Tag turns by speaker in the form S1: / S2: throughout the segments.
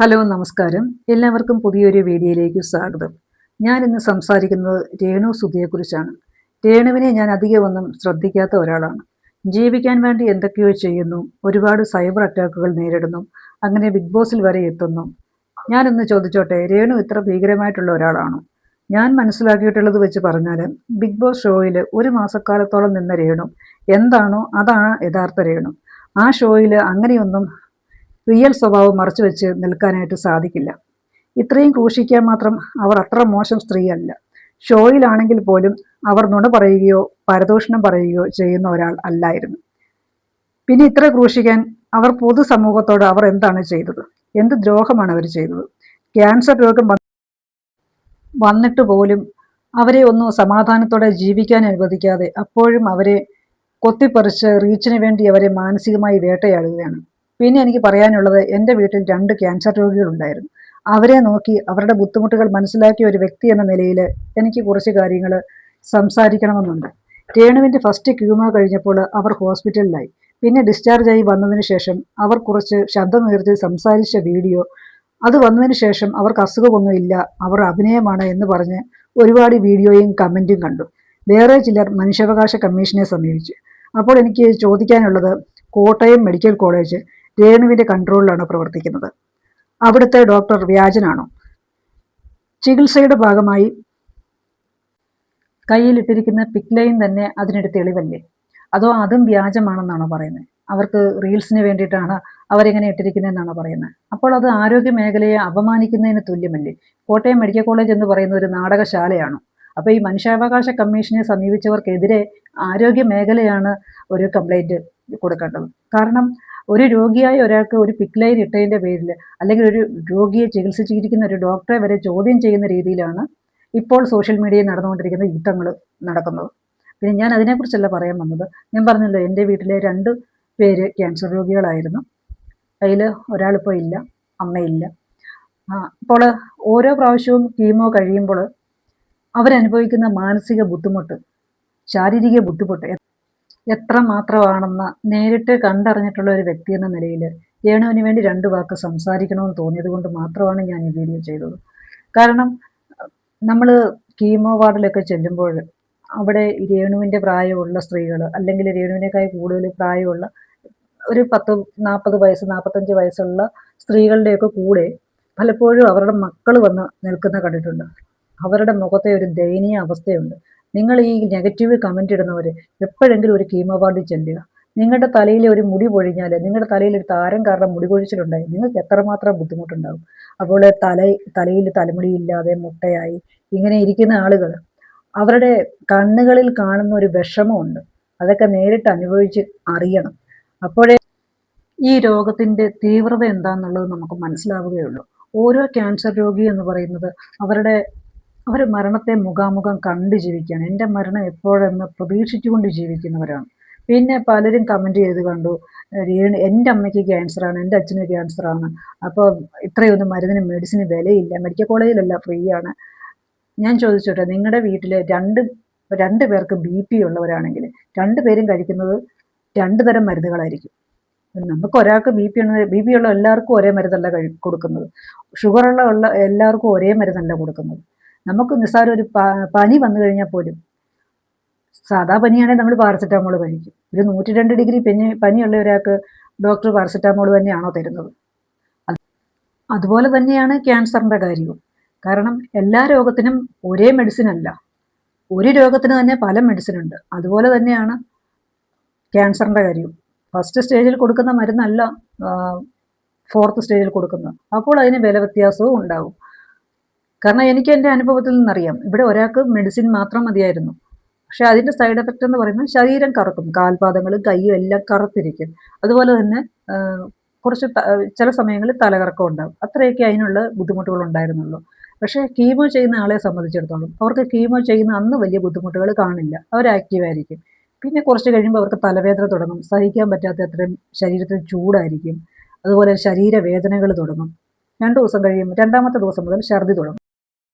S1: Hello നമസ്കാരം. എല്ലാവർക്കും പുതിയൊരു വീഡിയോയിലേക്ക് സ്വാഗതം. ഞാൻ ഇന്ന് സംസാരിക്കുന്നത് രേണു സുധിയെക്കുറിച്ചാണ്. രേണുവിനെ ഞാൻ അധികമൊന്നും ശ്രദ്ധിക്കാത്ത ഒരാളാണ്. ജീവിക്കാൻ വേണ്ടി എന്തൊക്കെയോ ചെയ്യുന്നു, ഒരുപാട് സൈബർ അറ്റാക്കുകൾ നേരിടുന്നു, അങ്ങനെ ബിഗ് ബോസിൽ വരെ എത്തുന്നു. ഞാനൊന്ന് ചോദിച്ചോട്ടെ, രേണു ഇത്ര ഭീകരമായിട്ടുള്ള ഒരാളാണോ? ഞാൻ മനസ്സിലാക്കിയിട്ടുള്ളത് വെച്ച് പറഞ്ഞാൽ ബിഗ് ബോസ് ഷോയിൽ ഒരു മാസക്കാലത്തോളം നിന്ന രേണു എന്താണോ അതാണ് യഥാർത്ഥ രേണു. ആ ഷോയിൽ അങ്ങനെയൊന്നും റിയൽ സ്വഭാവം മറച്ചു വെച്ച് നിൽക്കാനായിട്ട് സാധിക്കില്ല. ഇത്രയും ക്രൂശിക്കാൻ മാത്രം അവർ അത്ര മോശം സ്ത്രീയല്ല. ഷോയിലാണെങ്കിൽ പോലും അവർ നുണ പറയുകയോ പരദൂഷണം പറയുകയോ ചെയ്യുന്ന ഒരാൾ അല്ലായിരുന്നു. പിന്നെ ഇത്ര ക്രൂശിക്കാൻ അവർ പൊതുസമൂഹത്തോട് അവർ എന്താണ് ചെയ്തത്? എന്ത് ദ്രോഹമാണ് അവർ ചെയ്തത്? ക്യാൻസർ രോഗം വന്നിട്ട് പോലും അവരെ ഒന്ന് സമാധാനത്തോടെ ജീവിക്കാൻ അനുവദിക്കാതെ അപ്പോഴും അവരെ കൊത്തിപ്പറിച്ച് റീച്ചിന് വേണ്ടി അവരെ മാനസികമായി വേട്ടയാടുകയാണ്. പിന്നെ എനിക്ക് പറയാനുള്ളത്, എൻ്റെ വീട്ടിൽ 2 ക്യാൻസർ രോഗികളുണ്ടായിരുന്നു. അവരെ നോക്കി അവരുടെ ബുദ്ധിമുട്ടുകൾ മനസ്സിലാക്കിയ ഒരു വ്യക്തി എന്ന നിലയിൽ എനിക്ക് കുറച്ച് കാര്യങ്ങൾ സംസാരിക്കണമെന്നുണ്ട്. രേണുവിൻ്റെ ഫസ്റ്റ് ക്യൂമോ കഴിഞ്ഞപ്പോൾ അവർ ഹോസ്പിറ്റലിലായി. പിന്നെ ഡിസ്ചാർജായി വന്നതിന് ശേഷം അവർ കുറച്ച് ശബ്ദമുയർത്തി സംസാരിച്ച വീഡിയോ, അത് വന്നതിന് ശേഷം അവർക്ക് അസുഖമൊന്നുമില്ല, അവർ അഭിനയമാണ് എന്ന് പറഞ്ഞ് ഒരുപാട് വീഡിയോയും കമൻറ്റും കണ്ടു. വേറെ ചിലർ മനുഷ്യാവകാശ കമ്മീഷനെ സമീപിച്ചു. അപ്പോൾ എനിക്ക് ചോദിക്കാനുള്ളത്, കോട്ടയം മെഡിക്കൽ കോളേജ് രേണുവിൻ്റെ കൺട്രോളിലാണ് പ്രവർത്തിക്കുന്നത്. അവിടുത്തെ ഡോക്ടർ വ്യാജനാണോ? ചികിത്സയുടെ ഭാഗമായി കയ്യിലിട്ടിരിക്കുന്ന പിക്ക് ലൈൻ തന്നെ അതിനൊരു തെളിവല്ലേ? അതോ അതും വ്യാജമാണെന്നാണോ പറയുന്നത്? അവർക്ക് റീൽസിന് വേണ്ടിയിട്ടാണ് അവരിങ്ങനെ ഇട്ടിരിക്കുന്നതെന്നാണോ പറയുന്നത്? അപ്പോൾ അത് ആരോഗ്യ മേഖലയെ അപമാനിക്കുന്നതിന് തുല്യമല്ലേ? കോട്ടയം മെഡിക്കൽ കോളേജ് എന്ന് പറയുന്ന ഒരു നാടകശാലയാണോ? അപ്പോൾ ഈ മനുഷ്യാവകാശ കമ്മീഷനെ സമീപിച്ചവർക്കെതിരെ ആരോഗ്യ മേഖലയാണ് ഒരു കംപ്ലൈൻറ്റ് കൊടുക്കേണ്ടത്. കാരണം ഒരു രോഗിയായ ഒരാൾക്ക് ഒരു പിക്ക് ലൈൻ ഇട്ടതിൻ്റെ പേരിൽ, അല്ലെങ്കിൽ ഒരു രോഗിയെ ചികിത്സിച്ചിരിക്കുന്ന ഒരു ഡോക്ടറെ വരെ ചോദ്യം ചെയ്യുന്ന രീതിയിലാണ് ഇപ്പോൾ സോഷ്യൽ മീഡിയയിൽ നടന്നുകൊണ്ടിരിക്കുന്ന യുദ്ധങ്ങൾ നടക്കുന്നത്. പിന്നെ ഞാൻ അതിനെക്കുറിച്ചല്ല പറയാൻ വന്നത്. ഞാൻ പറഞ്ഞല്ലോ, എൻ്റെ വീട്ടിലെ 2 പേര് ക്യാൻസർ രോഗികളായിരുന്നു. അതിൽ ഒരാളിപ്പോൾ ഇല്ല, അമ്മയില്ല. അപ്പോൾ ഓരോ പ്രാവശ്യവും കീമോ കഴിയുമ്പോൾ അവരനുഭവിക്കുന്ന മാനസിക ബുദ്ധിമുട്ട്, ശാരീരിക ബുദ്ധിമുട്ട് എത്ര മാത്രമാണെന്ന് നേരിട്ട് കണ്ടറിഞ്ഞിട്ടുള്ള ഒരു വ്യക്തി എന്ന നിലയിൽ രേണുവിന് വേണ്ടി 2 വാക്ക് സംസാരിക്കണമെന്ന് തോന്നിയത് കൊണ്ട് മാത്രമാണ് ഞാൻ ഈ വീഡിയോ ചെയ്തത്. കാരണം നമ്മൾ കീമോ വാർഡിലൊക്കെ ചെല്ലുമ്പോൾ അവിടെ രേണുവിൻ്റെ പ്രായമുള്ള സ്ത്രീകൾ, അല്ലെങ്കിൽ രേണുവിനേക്കാൾ കൂടുതൽ പ്രായമുള്ള ഒരു 40 വയസ്സ് 45 വയസ്സുള്ള സ്ത്രീകളുടെയൊക്കെ കൂടെ പലപ്പോഴും അവരുടെ മക്കൾ വന്ന് നിൽക്കുന്ന കണ്ടിട്ടുണ്ട്. അവരുടെ മുഖത്തെ ഒരു ദയനീയ അവസ്ഥയുണ്ട്. നിങ്ങൾ ഈ നെഗറ്റീവ് കമൻ്റ് ഇടുന്നവർ എപ്പോഴെങ്കിലും ഒരു കീമോ വാർഡിൽ ചെല്ലുക. നിങ്ങളുടെ തലയിൽ ഒരു മുടി പൊഴിഞ്ഞാൽ, നിങ്ങളുടെ തലയിൽ ഒരു താരം കാരണം മുടി പൊഴിച്ചിലുണ്ടായി, നിങ്ങൾക്ക് എത്രമാത്രം ബുദ്ധിമുട്ടുണ്ടാകും. അപ്പോൾ തലയിൽ തലമുടിയില്ലാതെ മുട്ടയായി ഇങ്ങനെ ഇരിക്കുന്ന ആളുകൾ, അവരുടെ കണ്ണുകളിൽ കാണുന്ന ഒരു വിഷമമുണ്ട്. അതൊക്കെ നേരിട്ട് അനുഭവിച്ച് അറിയണം. അപ്പോഴേ ഈ രോഗത്തിൻ്റെ തീവ്രത എന്താണെന്നുള്ളത് നമുക്ക് മനസ്സിലാവുകയുള്ളൂ. ഓരോ ക്യാൻസർ രോഗി എന്ന് പറയുന്നത് അവർ മരണത്തെ മുഖാമുഖം കണ്ട് ജീവിക്കുകയാണ്. എൻ്റെ മരണം എപ്പോഴെന്ന് പ്രതീക്ഷിച്ചുകൊണ്ട് ജീവിക്കുന്നവരാണ്. പിന്നെ പലരും കമൻറ്റ് ചെയ്ത് കണ്ടു, എൻ്റെ അമ്മയ്ക്ക് ക്യാൻസറാണ്, എൻ്റെ അച്ഛന് ക്യാൻസറാണ്, അപ്പോൾ ഇത്രയൊന്നും മരുന്നിന് മെഡിസിന് വിലയില്ല, മെഡിക്കൽ കോളേജിലല്ല, ഫ്രീ ആണ്. ഞാൻ ചോദിച്ചോട്ടെ, നിങ്ങളുടെ വീട്ടിൽ രണ്ട് പേർക്ക് BP ഉള്ളവരാണെങ്കിൽ 2 പേരും കഴിക്കുന്നത് 2 തരം മരുന്നുകളായിരിക്കും. നമുക്ക് ഒരാൾക്ക് BP ഉള്ള എല്ലാവർക്കും ഒരേ മരുന്നല്ല കൊടുക്കുന്നത്. ഷുഗറുള്ള എല്ലാവർക്കും ഒരേ മരുന്നല്ല കൊടുക്കുന്നത്. നമുക്ക് നിസ്സാരം ഒരു പനി വന്നു കഴിഞ്ഞാൽ പോലും, സാധാ പനിയാണെങ്കിൽ നമ്മൾ പാരസെറ്റാമോൾ കഴിക്കും. ഒരു 102 ഡിഗ്രി പനിയുള്ള ഒരാൾക്ക് ഡോക്ടർ പാരസെറ്റാമോൾ തന്നെയാണോ തരുന്നത്? അതുപോലെ തന്നെയാണ് ക്യാൻസറിൻ്റെ കാര്യവും. കാരണം എല്ലാ രോഗത്തിനും ഒരേ മെഡിസിൻ അല്ല. ഒരു രോഗത്തിന് തന്നെ പല മെഡിസിൻ ഉണ്ട്. അതുപോലെ തന്നെയാണ് ക്യാൻസറിൻ്റെ കാര്യവും. ഫസ്റ്റ് സ്റ്റേജിൽ കൊടുക്കുന്ന മരുന്നല്ല 4th സ്റ്റേജിൽ കൊടുക്കുന്നത്. അപ്പോൾ അതിന് വില വ്യത്യാസവും ഉണ്ടാകും. കാരണം എനിക്ക് എൻ്റെ അനുഭവത്തിൽ നിന്നറിയാം. ഇവിടെ ഒരാൾക്ക് മെഡിസിൻ മാത്രം മതിയായിരുന്നു. പക്ഷേ അതിൻ്റെ സൈഡ് എഫക്റ്റ് എന്ന് പറയുന്നത് ശരീരം കറക്കും, കാൽപാദങ്ങളും കൈയും എല്ലാം കറുത്തിരിക്കും. അതുപോലെ തന്നെ കുറച്ച് ചില സമയങ്ങളിൽ തലകറക്കം ഉണ്ടാകും. അത്രയൊക്കെ അതിനുള്ള ബുദ്ധിമുട്ടുകൾ ഉണ്ടായിരുന്നുള്ളൂ. പക്ഷേ കീമോ ചെയ്യുന്ന ആളെ സംബന്ധിച്ചിടത്തോളം അവർക്ക് കീമോ ചെയ്യുന്ന അന്ന് വലിയ ബുദ്ധിമുട്ടുകൾ കാണില്ല, അവർ ആക്റ്റീവായിരിക്കും. പിന്നെ കുറച്ച് കഴിയുമ്പോൾ അവർക്ക് തലവേദന തുടങ്ങും, സഹിക്കാൻ പറ്റാത്ത അത്രയും ശരീരത്തിൽ ചൂടായിരിക്കും. അതുപോലെ ശരീരവേദനകൾ തുടങ്ങും. 2 ദിവസം കഴിയുമ്പോൾ 2ാമത്തെ ദിവസം മുതൽ ഛർദി തുടങ്ങും.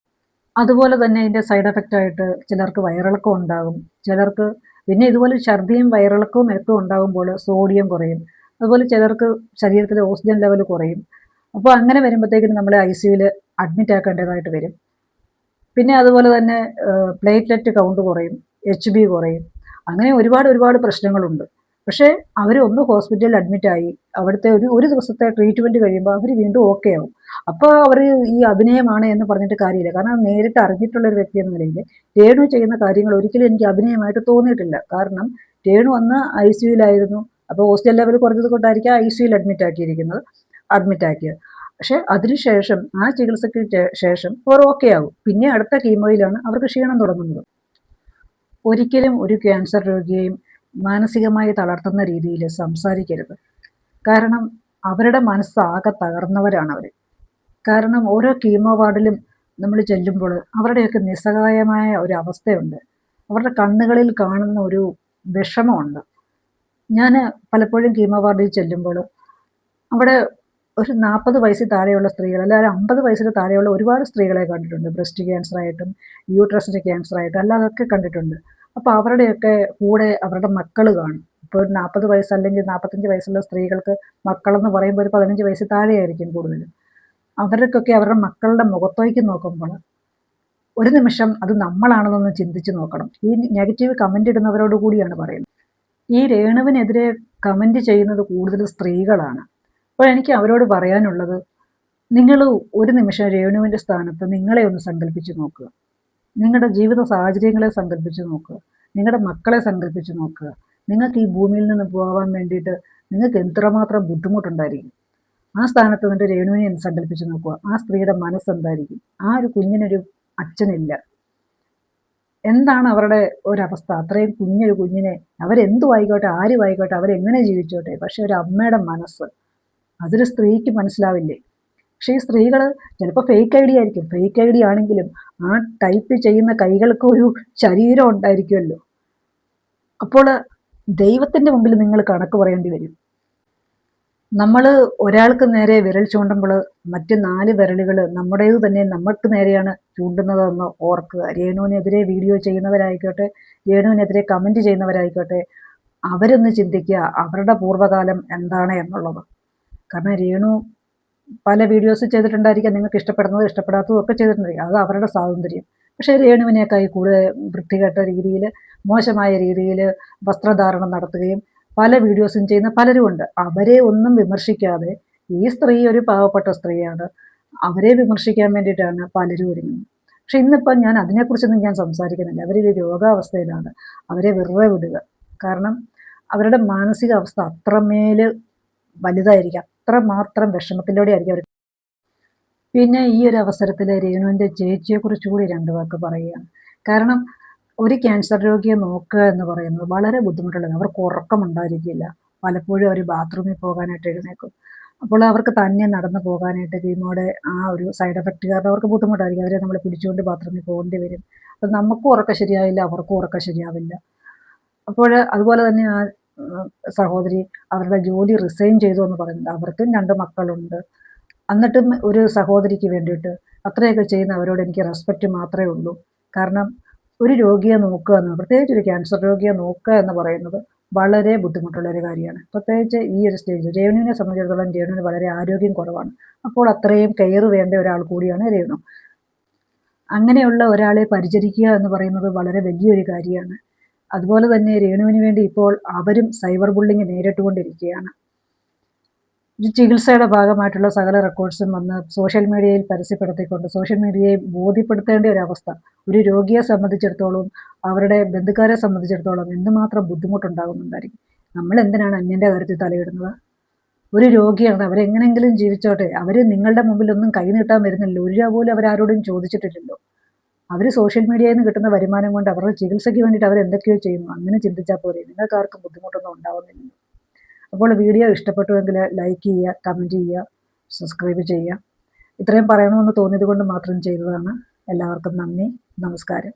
S1: അതുപോലെ തന്നെ ഇതിൻ്റെ സൈഡ് എഫക്റ്റായിട്ട് ചിലർക്ക് വയറിളക്കം ഉണ്ടാകും. ചിലർക്ക് പിന്നെ ഇതുപോലെ ഛർദിയും വയറിളക്കവും ഒക്കെ ഉണ്ടാകുമ്പോൾ സോഡിയം കുറയും. അതുപോലെ ചിലർക്ക് ശരീരത്തിലെ ഓക്സിജൻ ലെവൽ കുറയും. അപ്പോൾ അങ്ങനെ വരുമ്പോഴത്തേക്കിനും നമ്മൾ ICUവിൽ അഡ്മിറ്റ് ആക്കേണ്ടതായിട്ട് വരും. പിന്നെ അതുപോലെ തന്നെ പ്ലേറ്റ്ലെറ്റ് കൗണ്ട് കുറയും, HB കുറയും, അങ്ങനെ ഒരുപാട് പ്രശ്നങ്ങളുണ്ട്. പക്ഷേ അവർ ഒന്ന് ഹോസ്പിറ്റലിൽ അഡ്മിറ്റായി അവിടുത്തെ ഒരു ദിവസത്തെ ട്രീറ്റ്മെൻറ്റ് കഴിയുമ്പോൾ അവർ വീണ്ടും ഓക്കെ ആവും. അപ്പോൾ അവർ ഈ അഭിനയമാണ് എന്ന് പറഞ്ഞിട്ട് കാര്യമില്ല. കാരണം നേരിട്ട് അറിഞ്ഞിട്ടുള്ള ഒരു വ്യക്തി എന്ന നിലയിൽ രേണു ചെയ്യുന്ന കാര്യങ്ങൾ ഒരിക്കലും എനിക്ക് അഭിനയമായിട്ട് തോന്നിയിട്ടില്ല. കാരണം രേണു അന്ന് ICUവിലായിരുന്നു. അപ്പോൾ ഓക്സിജൻ ലെവൽ കുറഞ്ഞത് കൊണ്ടായിരിക്കും ICUവിൽ അഡ്മിറ്റാക്കിയത്. പക്ഷെ അതിനുശേഷം ആ ചികിത്സയ്ക്ക് ശേഷം അവർ ഓക്കെ ആകും. പിന്നെ അടുത്ത കീമോയിലാണ് അവർക്ക് ക്ഷീണം തുടങ്ങുന്നത്. ഒരിക്കലും ഒരു ക്യാൻസർ രോഗിയെയും മാനസികമായി തളർത്തുന്ന രീതിയിൽ സംസാരിക്കരുത്. കാരണം അവരുടെ മനസ്സാകെ തകർന്നവരാണ് അവർ. കാരണം ഓരോ കീമോ വാർഡിലും നമ്മൾ ചെല്ലുമ്പോൾ അവരുടെയൊക്കെ നിസ്സഹായമായ ഒരു അവസ്ഥയുണ്ട്. അവരുടെ കണ്ണുകളിൽ കാണുന്ന ഒരു വിഷമമുണ്ട്. ഞാൻ പലപ്പോഴും കീമോ വാർഡിൽ ചെല്ലുമ്പോൾ അവിടെ ഒരു 40 വയസ്സിൽ താഴെയുള്ള സ്ത്രീകൾ, അല്ലാതെ 50 വയസ്സിന് താഴെയുള്ള ഒരുപാട് സ്ത്രീകളെ കണ്ടിട്ടുണ്ട്. ബ്രസ്റ്റ് ക്യാൻസറായിട്ടും യൂട്രസിൻ്റെ ക്യാൻസറായിട്ടും അല്ലാതൊക്കെ കണ്ടിട്ടുണ്ട്. അപ്പോൾ അവരുടെയൊക്കെ കൂടെ അവരുടെ മക്കൾ കാണും. ഇപ്പോൾ ഒരു 40 വയസ്സ് അല്ലെങ്കിൽ 45 വയസ്സുള്ള സ്ത്രീകൾക്ക് മക്കളെന്ന് പറയുമ്പോൾ ഒരു 15 വയസ്സ് താഴെയായിരിക്കും കൂടുതലും. അവർക്കൊക്കെ അവരുടെ മക്കളുടെ മുഖത്തേക്ക് നോക്കുമ്പോൾ ഒരു നിമിഷം അത് നമ്മളാണെന്നൊന്ന് ചിന്തിച്ച് നോക്കണം. ഈ നെഗറ്റീവ് കമൻ്റ് ഇടുന്നവരോട് കൂടിയാണ് പറയുന്നത്. ഈ രേണുവിനെതിരെ കമൻ്റ് ചെയ്യുന്നത് കൂടുതൽ സ്ത്രീകളാണ്. അപ്പോൾ എനിക്ക് അവരോട് പറയാനുള്ളത്, നിങ്ങൾ ഒരു നിമിഷം രേണുവിൻ്റെ സ്ഥാനത്ത് നിങ്ങളെ ഒന്ന് സങ്കല്പിച്ച് നോക്കുക. നിങ്ങളുടെ ജീവിത സാഹചര്യങ്ങളെ സങ്കല്പിച്ച് നോക്കുക. നിങ്ങളുടെ മക്കളെ സങ്കല്പിച്ച് നോക്കുക. നിങ്ങൾക്ക് ഈ ഭൂമിയിൽ നിന്ന് പോകാൻ വേണ്ടിയിട്ട് നിങ്ങൾക്ക് എത്രമാത്രം ബുദ്ധിമുട്ടുണ്ടായിരിക്കും. ആ സ്ഥാനത്ത് നിന്നിട്ട് രേണുവിനെ സങ്കല്പിച്ച് നോക്കുക. ആ സ്ത്രീയുടെ മനസ്സെന്തായിരിക്കും? ആ ഒരു കുഞ്ഞിനൊരു അച്ഛനില്ല. എന്താണ് അവരുടെ ഒരവസ്ഥ? അത്രയും കുഞ്ഞൊരു കുഞ്ഞിനെ, അവരെന്തു ആയിക്കോട്ടെ, ആരും ആയിക്കോട്ടെ, അവരെങ്ങനെ ജീവിച്ചോട്ടെ, പക്ഷെ ഒരു അമ്മയുടെ മനസ്സ് അതൊരു സ്ത്രീക്ക് മനസ്സിലാവില്ലേ? പക്ഷേ ഈ സ്ത്രീകൾ ചിലപ്പോൾ ഫേക്ക് ID ആയിരിക്കും. ഫേക്ക് ID ആണെങ്കിലും ആ ടൈപ്പ് ചെയ്യുന്ന കൈകൾക്ക് ഒരു ശരീരം ഉണ്ടായിരിക്കുമല്ലോ. അപ്പോൾ ദൈവത്തിൻ്റെ മുമ്പിൽ നിങ്ങൾ കണക്ക് പറയേണ്ടി വരും. നമ്മൾ ഒരാൾക്ക് നേരെ വിരൽ ചൂണ്ടുമ്പോൾ മറ്റ് 4 വിരലുകൾ നമ്മുടേത് തന്നെ നമുക്ക് നേരെയാണ് ചൂണ്ടുന്നതെന്ന് ഓർക്കുക. രേണുവിനെതിരെ വീഡിയോ ചെയ്യുന്നവരായിക്കോട്ടെ, രേണുവിനെതിരെ കമൻറ്റ് ചെയ്യുന്നവരായിക്കോട്ടെ, അവരൊന്ന് ചിന്തിക്കുക അവരുടെ പൂർവ്വകാലം എന്താണ് എന്നുള്ളത്. കാരണം രേണു പല വീഡിയോസ് ചെയ്തിട്ടുണ്ടായിരിക്കാം, നിങ്ങൾക്ക് ഇഷ്ടപ്പെടുന്നത് ഇഷ്ടപ്പെടാത്തതും ഒക്കെ ചെയ്തിട്ടുണ്ടായിരിക്കും. അത് അവരുടെ സ്വാതന്ത്ര്യം. പക്ഷേ രേണുവിനേക്കായി കൂടുതൽ വൃത്തികെട്ട രീതിയിൽ, മോശമായ രീതിയിൽ വസ്ത്രധാരണം നടത്തുകയും പല വീഡിയോസും ചെയ്യുന്ന പലരുമുണ്ട്. അവരെ ഒന്നും വിമർശിക്കാതെ, ഈ സ്ത്രീ ഒരു പാവപ്പെട്ട സ്ത്രീയാണ്, അവരെ വിമർശിക്കാൻ വേണ്ടിയിട്ടാണ് പലരും ഒരുങ്ങുന്നത്. പക്ഷെ ഇന്നിപ്പം ഞാൻ അതിനെക്കുറിച്ചൊന്നും ഞാൻ സംസാരിക്കുന്നില്ല. അവരൊരു രോഗാവസ്ഥയിലാണ്. അവരെ വെറുതെ വിടുക. കാരണം അവരുടെ മാനസികാവസ്ഥ അത്രമേൽ വലുതായിരിക്കും. അത്രമാത്രം വിഷമത്തിലൂടെ ആയിരിക്കും അവർ. പിന്നെ ഈ ഒരു അവസരത്തിൽ രേണുവിൻ്റെ ചേച്ചിയെക്കുറിച്ച് കൂടി 2 വാക്ക് പറയുകയാണ്. കാരണം ഒരു ക്യാൻസർ രോഗിയെ നോക്കുക എന്ന് പറയുന്നത് വളരെ ബുദ്ധിമുട്ടുള്ളത്. അവർക്ക് ഉറക്കമുണ്ടായിരിക്കില്ല. പലപ്പോഴും അവർ ബാത്റൂമിൽ പോകാനായിട്ട് എഴുന്നേക്കും. അപ്പോൾ അവർക്ക് തന്നെ നടന്നു പോകാനായിട്ട് കീമോയുടെ ആ ഒരു സൈഡ് എഫക്റ്റ് കാരണം അവർക്ക് ബുദ്ധിമുട്ടായിരിക്കും. അവരെ നമ്മൾ പിടിച്ചുകൊണ്ട് ബാത്റൂമിൽ പോകേണ്ടി വരും. അപ്പം നമുക്കും ഉറക്കം ശരിയാവില്ല, അവർക്കും ഉറക്കം ശരിയാവില്ല. അപ്പോൾ അതുപോലെ തന്നെ ആ സഹോദരി അവരുടെ ജോലി റിസൈൻ ചെയ്തു എന്ന് പറയുന്നുണ്ട്. അവർക്കും 2 മക്കളുണ്ട്. എന്നിട്ടും ഒരു സഹോദരിക്ക് വേണ്ടിയിട്ട് അത്രയൊക്കെ ചെയ്യുന്ന അവരോട് എനിക്ക് റെസ്പെക്റ്റ് മാത്രമേ ഉള്ളൂ. കാരണം ഒരു രോഗിയെ നോക്കുക എന്ന്, പ്രത്യേകിച്ച് ഒരു ക്യാൻസർ രോഗിയെ നോക്കുക എന്ന് പറയുന്നത് വളരെ ബുദ്ധിമുട്ടുള്ളൊരു കാര്യമാണ്. പ്രത്യേകിച്ച് ഈ ഒരു സ്റ്റേജിൽ രേണുവിനെ സംബന്ധിച്ചിടത്തോളം രേണുവിന് വളരെ ആരോഗ്യം കുറവാണ്. അപ്പോൾ അത്രയും കെയർ വേണ്ട ഒരാൾ കൂടിയാണ് രേണു. അങ്ങനെയുള്ള ഒരാളെ പരിചരിക്കുക എന്ന് പറയുന്നത് വളരെ വലിയൊരു കാര്യമാണ്. അതുപോലെ തന്നെ രേണുവിന് വേണ്ടി ഇപ്പോൾ അവരും സൈബർ ബുള്ളിങ് നേരിട്ടുകൊണ്ടിരിക്കുകയാണ്. ഈ ചികിത്സയുടെ ഭാഗമായിട്ടുള്ള സകല റെക്കോർഡ്സും വന്ന് സോഷ്യൽ മീഡിയയിൽ പരസ്യപ്പെടുത്തിക്കൊണ്ട് സോഷ്യൽ മീഡിയയെ ബോധ്യപ്പെടുത്തേണ്ട ഒരവസ്ഥ ഒരു രോഗിയെ സംബന്ധിച്ചിടത്തോളം, അവരുടെ ബന്ധുക്കാരെ സംബന്ധിച്ചിടത്തോളം എന്തുമാത്രം ബുദ്ധിമുട്ടുണ്ടാകുന്നുണ്ടായിരിക്കും. നമ്മൾ എന്തിനാണ് അന്യൻ്റെ കാര്യത്തിൽ തലയിടുന്നത്? ഒരു രോഗിയാണ്, അവരെങ്ങനെങ്കിലും ജീവിച്ചോട്ടെ. അവർ നിങ്ങളുടെ മുമ്പിലൊന്നും കൈ നീട്ടാൻ വരുന്നില്ല. ഒരു രൂപ പോലും അവരാരോടും ചോദിച്ചിട്ടില്ലല്ലോ. അവർ സോഷ്യൽ മീഡിയയിൽ നിന്ന് കിട്ടുന്ന വരുമാനം കൊണ്ട് അവരുടെ ചികിത്സയ്ക്ക് വേണ്ടിയിട്ട് അവരെന്തൊക്കെയോ ചെയ്യുന്നു. അങ്ങനെ ചിന്തിച്ചാൽ പോരെ, നിങ്ങൾക്ക് ആർക്കും ബുദ്ധിമുട്ടൊന്നും ഉണ്ടാവുന്നില്ല. അപ്പോൾ വീഡിയോ ഇഷ്ടപ്പെട്ടുവെങ്കിൽ ലൈക്ക് ചെയ്യുക, കമൻറ്റ് ചെയ്യുക, സബ്സ്ക്രൈബ് ചെയ്യുക. ഇത്രയും പറയണമെന്ന് തോന്നിയത് കൊണ്ട് മാത്രം ചെയ്തതാണ്. എല്ലാവർക്കും നന്ദി, നമസ്കാരം.